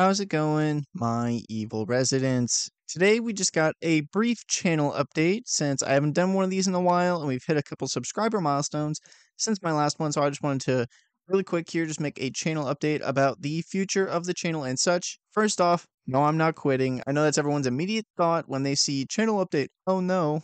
How's it going, my evil residents? Today we just got a brief channel update since I haven't done one of these in a while and we've hit a couple subscriber milestones since my last one, so I just wanted to really quick here just make a channel update about the future of the channel and such. First off, no, I'm not quitting. I know that's everyone's immediate thought when they see channel update. Oh no,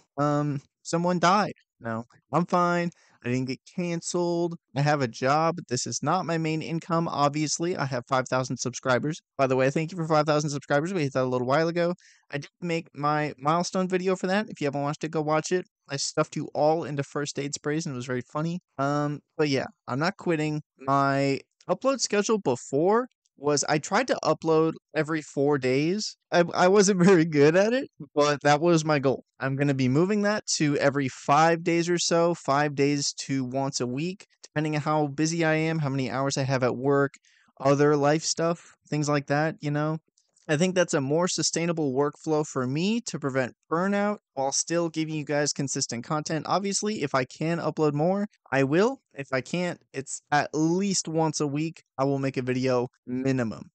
someone died. No, I'm fine. I didn't get canceled. I have a job. This is not my main income, obviously. I have 5,000 subscribers. By the way, thank you for 5,000 subscribers. We hit that a little while ago. I did make my milestone video for that. If you haven't watched it, go watch it. I stuffed you all into first aid sprays and it was very funny. But yeah, I'm not quitting. My upload schedule before was I tried to upload every 4 days. I wasn't very good at it, but that was my goal. I'm going to be moving that to every 5 days or so, 5 days to once a week, depending on how busy I am, how many hours I have at work, other life stuff, things like that, you know? I think that's a more sustainable workflow for me to prevent burnout while still giving you guys consistent content. Obviously, if I can upload more, I will. If I can't, it's at least once a week. I will make a video minimum.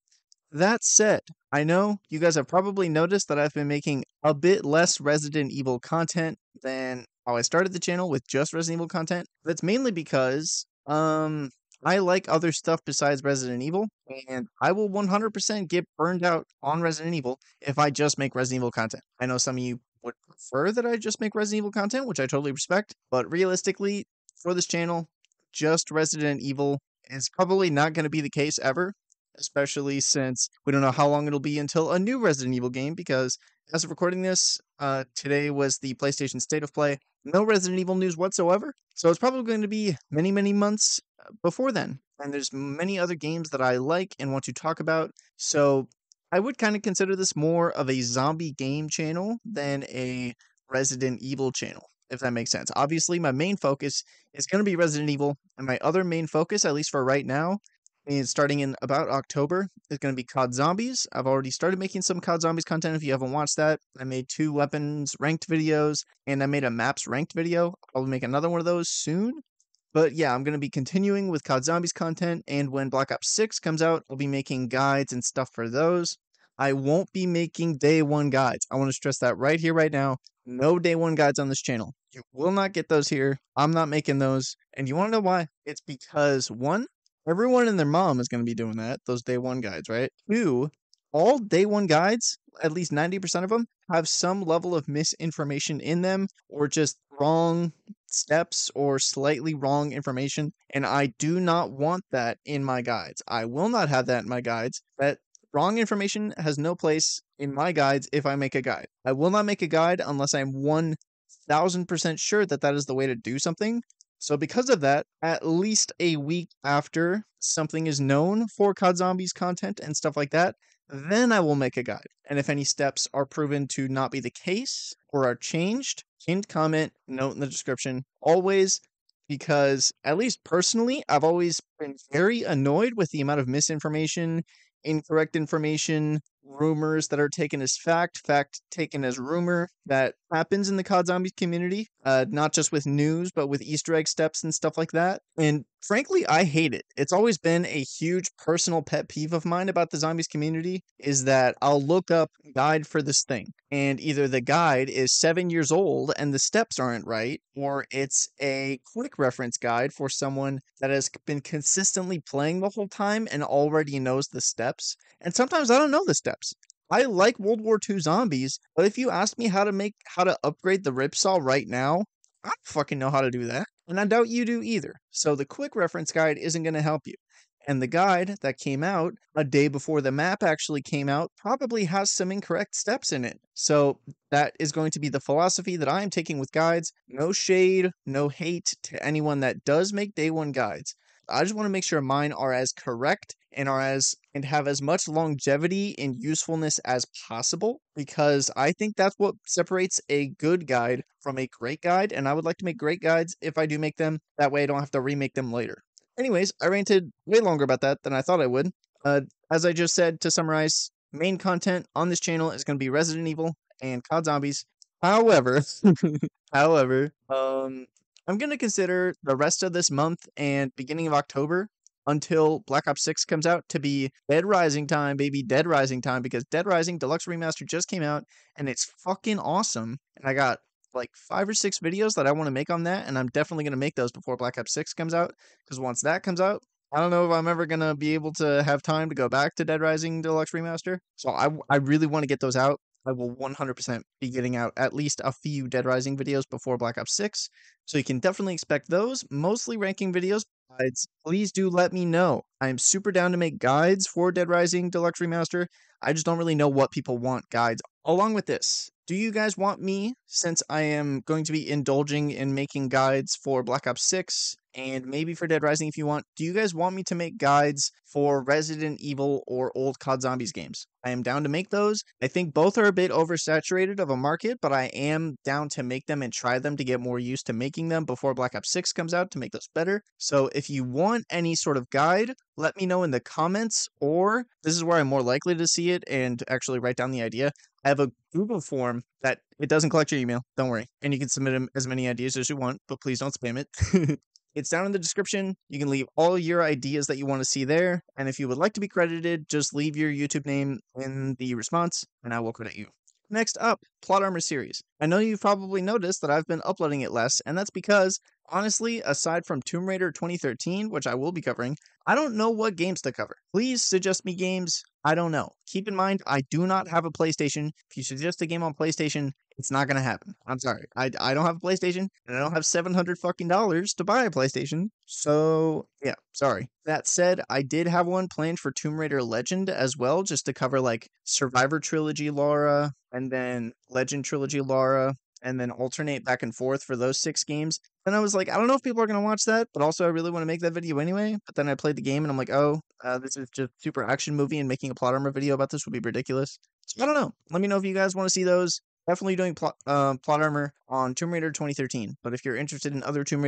That said, I know you guys have probably noticed that I've been making a bit less Resident Evil content than how I started the channel with just Resident Evil content. That's mainly because I like other stuff besides Resident Evil, and I will 100% get burned out on Resident Evil if I just make Resident Evil content. I know some of you would prefer that I just make Resident Evil content, which I totally respect, but realistically, for this channel, just Resident Evil is probably not going to be the case ever, especially since we don't know how long it'll be until a new Resident Evil game, because as of recording this, today was the PlayStation State of Play. No Resident Evil news whatsoever, so it's probably going to be many, many months before then. And there's many other games that I like and want to talk about, so I would kind of consider this more of a zombie game channel than a Resident Evil channel, if that makes sense. Obviously, my main focus is going to be Resident Evil, and my other main focus, at least for right now, and starting in about October, is going to be COD Zombies. I've already started making some COD Zombies content if you haven't watched that. I made 2 weapons ranked videos, and I made a maps ranked video. I'll probably make another one of those soon. But yeah, I'm going to be continuing with COD Zombies content, and when Black Ops 6 comes out, I'll be making guides and stuff for those. I won't be making day 1 guides. I want to stress that right here, right now. No day 1 guides on this channel. You will not get those here. I'm not making those. And you want to know why? It's because, one, everyone and their mom is going to be doing that, those day 1 guides, right? 2, all day 1 guides, at least 90% of them, have some level of misinformation in them or just wrong steps or slightly wrong information, and I do not want that in my guides. I will not have that in my guides. That wrong information has no place in my guides if I make a guide. I will not make a guide unless I'm 1000% sure that that is the way to do something. So because of that, at least a week after something is known for COD Zombies content and stuff like that, then I will make a guide. And if any steps are proven to not be the case or are changed, pinned comment, note in the description, always, because at least personally, I've always been very annoyed with the amount of misinformation, incorrect information, rumors that are taken as fact taken as rumor that happens in the COD Zombies community, not just with news, but with Easter egg steps and stuff like that. And frankly, I hate it. It's always been a huge personal pet peeve of mine about the Zombies community is that I'll look up guide for this thing, and either the guide is 7 years old and the steps aren't right, or it's a quick reference guide for someone that has been consistently playing the whole time and already knows the steps. And sometimes I don't know the steps. I like World War II zombies, but if you ask me how to upgrade the Ripsaw right now, I don't fucking know how to do that. And I doubt you do either. So the quick reference guide isn't going to help you. And the guide that came out a day before the map actually came out probably has some incorrect steps in it. So that is going to be the philosophy that I'm taking with guides. No shade, no hate to anyone that does make day 1 guides. I just want to make sure mine are as correct and have as much longevity and usefulness as possible, because I think that's what separates a good guide from a great guide, and I would like to make great guides if I do make them. That way I don't have to remake them later. Anyways, I ranted way longer about that than I thought I would. As I just said, to summarize, main content on this channel is going to be Resident Evil and COD Zombies. However, however, I'm going to consider the rest of this month and beginning of October until Black Ops 6 comes out to be Dead Rising time, baby, Dead Rising time, because Dead Rising Deluxe Remaster just came out and it's fucking awesome. And I got like 5 or 6 videos that I want to make on that, and I'm definitely going to make those before Black Ops 6 comes out, because once that comes out, I don't know if I'm ever going to be able to have time to go back to Dead Rising Deluxe Remaster. So I really want to get those out. I will 100% be getting out at least a few Dead Rising videos before Black Ops 6. So you can definitely expect those, mostly ranking videos. Guides, please do let me know. I am super down to make guides for Dead Rising Deluxe Remaster. I just don't really know what people want guides. Along with this, do you guys want me, since I am going to be indulging in making guides for Black Ops 6 and maybe for Dead Rising if you want, do you guys want me to make guides for Resident Evil or old COD Zombies games? I am down to make those. I think both are a bit oversaturated of a market, but I am down to make them and try them to get more used to making them before Black Ops 6 comes out to make those better. So if you want any sort of guide, let me know in the comments, or this is where I'm more likely to see it and actually write down the idea. I have a Google form that it doesn't collect your email, don't worry. And you can submit as many ideas as you want, but please don't spam it. It's down in the description. You can leave all your ideas that you want to see there. And if you would like to be credited, just leave your YouTube name in the response and I will credit you. Next up, Plot Armor series. I know you've probably noticed that I've been uploading it less, and that's because, honestly, aside from Tomb Raider 2013, which I will be covering, I don't know what games to cover. Please suggest me games. I don't know. Keep in mind, I do not have a PlayStation. If you suggest a game on PlayStation, it's not gonna happen. I'm sorry. I don't have a PlayStation, and I don't have $700 fucking dollars to buy a PlayStation. So, yeah, sorry. That said, I did have one planned for Tomb Raider Legend as well, just to cover, like, Survivor Trilogy Laura, and then Legend Trilogy Laura, and then alternate back and forth for those 6 games. And I was like, I don't know if people are going to watch that, but also I really want to make that video anyway. But then I played the game and I'm like, oh, this is just super action movie, and making a plot armor video about this would be ridiculous. So I don't know. Let me know if you guys want to see those. Definitely doing plot armor on Tomb Raider 2013. But if you're interested in other Tomb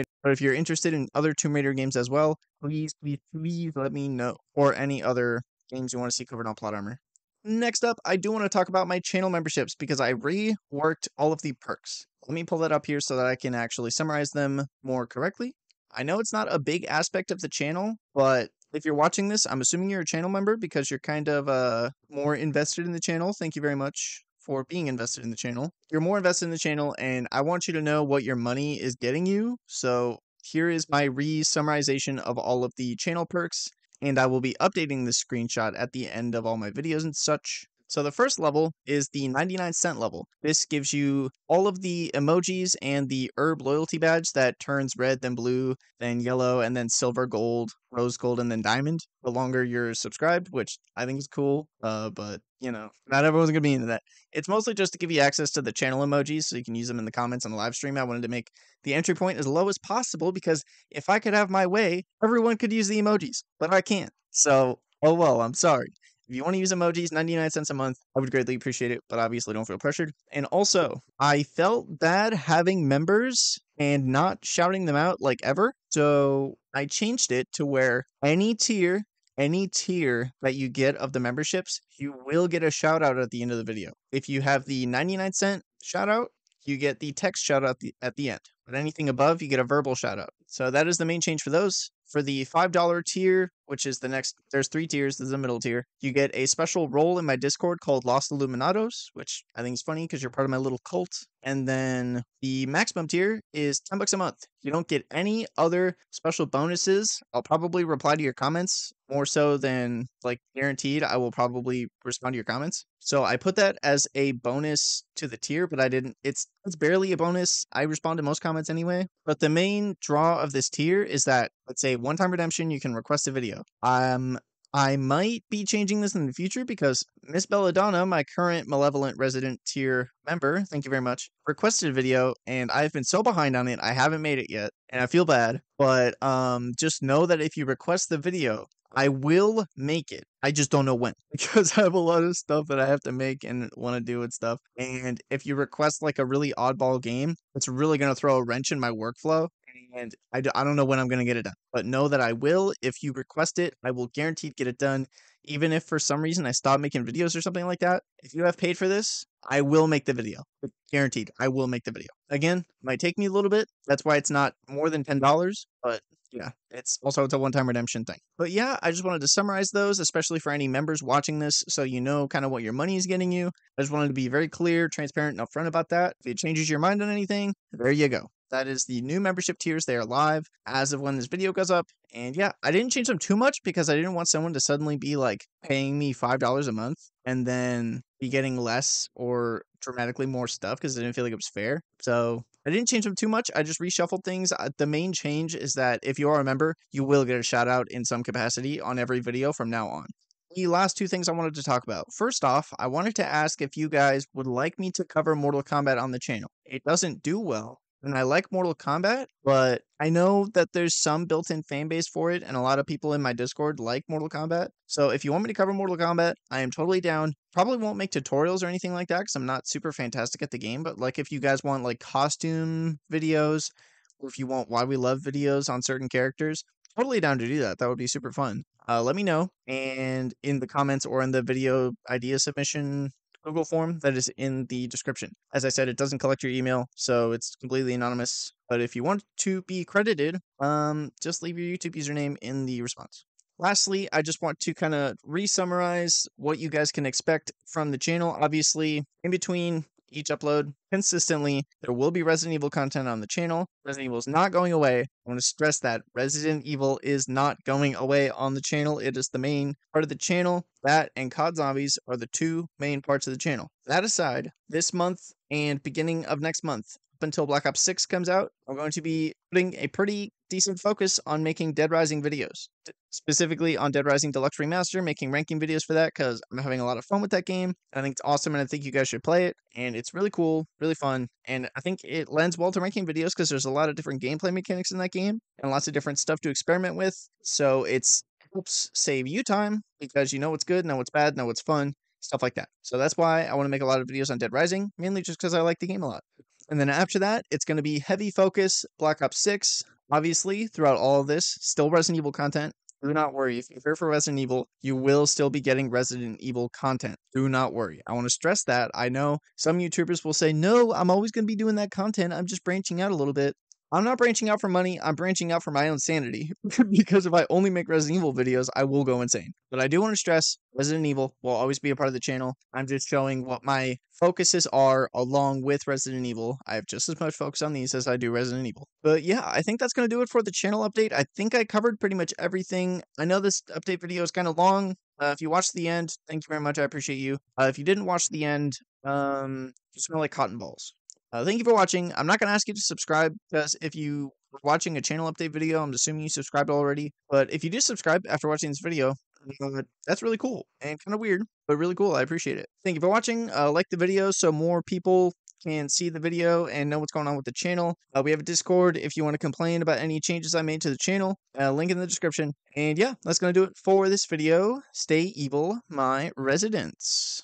Raider games as well, please let me know. Or any other games you want to see covered on plot armor. Next up, I do want to talk about my channel memberships because I reworked all of the perks. Let me pull that up here so that I can actually summarize them more correctly. I know it's not a big aspect of the channel, but if you're watching this, I'm assuming you're a channel member because you're kind of more invested in the channel. Thank you very much for being invested in the channel. You're more invested in the channel, and I want you to know what your money is getting you. So here is my re-summarization of all of the channel perks, and I will be updating this screenshot at the end of all my videos and such. So the first level is the 99-cent level. This gives you all of the emojis and the herb loyalty badge that turns red, then blue, then yellow, and then silver, gold, rose gold, and then diamond the longer you're subscribed, which I think is cool. But, you know, not everyone's going to be into that. It's mostly just to give you access to the channel emojis so you can use them in the comments on the live stream. I wanted to make the entry point as low as possible because if I could have my way, everyone could use the emojis, but I can't. So, oh well, I'm sorry. If you want to use emojis, 99 cents a month, I would greatly appreciate it, but obviously don't feel pressured. And also, I felt bad having members and not shouting them out like ever. So I changed it to where any tier that you get of the memberships, you will get a shout out at the end of the video. If you have the 99-cent shout out, you get the text shout out at the end. But anything above, you get a verbal shout out. So that is the main change for those. For the $5 tier, which is the next, there's 3 tiers, this is the middle tier, you get a special role in my Discord called Los Illuminados, which I think is funny because you're part of my little cult. And then the maximum tier is $10 a month. You don't get any other special bonuses. I'll probably reply to your comments more so than like guaranteed. I will probably respond to your comments. So I put that as a bonus to the tier, but I didn't, it's barely a bonus. I respond to most comments anyway. But the main draw of this tier is that, let's say, one-time redemption, you can request a video. I might be changing this in the future because Miss Belladonna, my current Malevolent Resident tier member, thank you very much, requested a video, and I've been so behind on it, I haven't made it yet, and I feel bad, but just know that if you request the video, I will make it. I just don't know when because I have a lot of stuff that I have to make and want to do and stuff. And if you request like a really oddball game, it's really going to throw a wrench in my workflow. And I don't know when I'm going to get it done, but know that I will. If you request it, I will guaranteed get it done. Even if for some reason I stop making videos or something like that, if you have paid for this, I will make the video. Guaranteed, I will make the video. Again, might take me a little bit. That's why it's not more than $10, but Yeah, it's a one-time redemption thing. But yeah, I just wanted to summarize those, especially for any members watching this, so you know kind of what your money is getting you. I just wanted to be very clear, transparent, and upfront about that. If it changes your mind on anything, there you go. That is the new membership tiers. They are live as of when this video goes up. And yeah, I didn't change them too much because I didn't want someone to suddenly be like paying me $5 a month and then be getting less or dramatically more stuff because I didn't feel like it was fair. So I didn't change them too much. I just reshuffled things. The main change is that if you are a member, you will get a shout out in some capacity on every video from now on. The last two things I wanted to talk about. First off, I wanted to ask if you guys would like me to cover Mortal Kombat on the channel. It doesn't do well, and I like Mortal Kombat, but I know that there's some built-in fan base for it, and a lot of people in my Discord like Mortal Kombat. So if you want me to cover Mortal Kombat, I am totally down. Probably won't make tutorials or anything like that because I'm not super fantastic at the game, but like if you guys want like costume videos, or if you want why we love videos on certain characters, totally down to do that. That would be super fun. Let me know, and in the comments or in the video idea submission Google form that is in the description. As I said, it doesn't collect your email, so it's completely anonymous. But if you want to be credited, just leave your YouTube username in the response. Lastly, I just want to kind of re-summarize what you guys can expect from the channel. Obviously, in between each upload, consistently, there will be Resident Evil content on the channel. Resident Evil is not going away. I want to stress that Resident Evil is not going away on the channel. It is the main part of the channel. That and COD Zombies are the two main parts of the channel. That aside, this month and beginning of next month, up until Black Ops 6 comes out, I'm going to be putting a pretty decent focus on making Dead Rising videos. Specifically on Dead Rising Deluxe Remaster, making ranking videos for that because I'm having a lot of fun with that game. And I think it's awesome and I think you guys should play it. And it's really cool, really fun. And I think it lends well to ranking videos because there's a lot of different gameplay mechanics in that game and lots of different stuff to experiment with. So it's helps save you time because you know what's good, know what's bad, know what's fun, stuff like that. So that's why I want to make a lot of videos on Dead Rising, mainly just because I like the game a lot. And then after that, it's going to be heavy focus Black Ops 6. Obviously, throughout all of this, still Resident Evil content. Do not worry. If you're here for Resident Evil, you will still be getting Resident Evil content. Do not worry. I want to stress that. I know some YouTubers will say, no, I'm always going to be doing that content. I'm just branching out a little bit. I'm not branching out for money. I'm branching out for my own sanity. Because if I only make Resident Evil videos, I will go insane. But I do want to stress Resident Evil will always be a part of the channel. I'm just showing what my focuses are along with Resident Evil. I have just as much focus on these as I do Resident Evil. But yeah, I think that's going to do it for the channel update. I think I covered pretty much everything. I know this update video is kind of long. If you watched the end, thank you very much. I appreciate you. If you didn't watch the end, you smell like cotton balls. Thank you for watching. I'm not going to ask you to subscribe because if you were watching a channel update video, I'm assuming you subscribed already. But if you do subscribe after watching this video, that's really cool and kind of weird, but really cool. I appreciate it. Thank you for watching. Like the video so more people can see the video and know what's going on with the channel. We have a Discord if you want to complain about any changes I made to the channel. Link in the description. And yeah, that's going to do it for this video. Stay evil, my residents.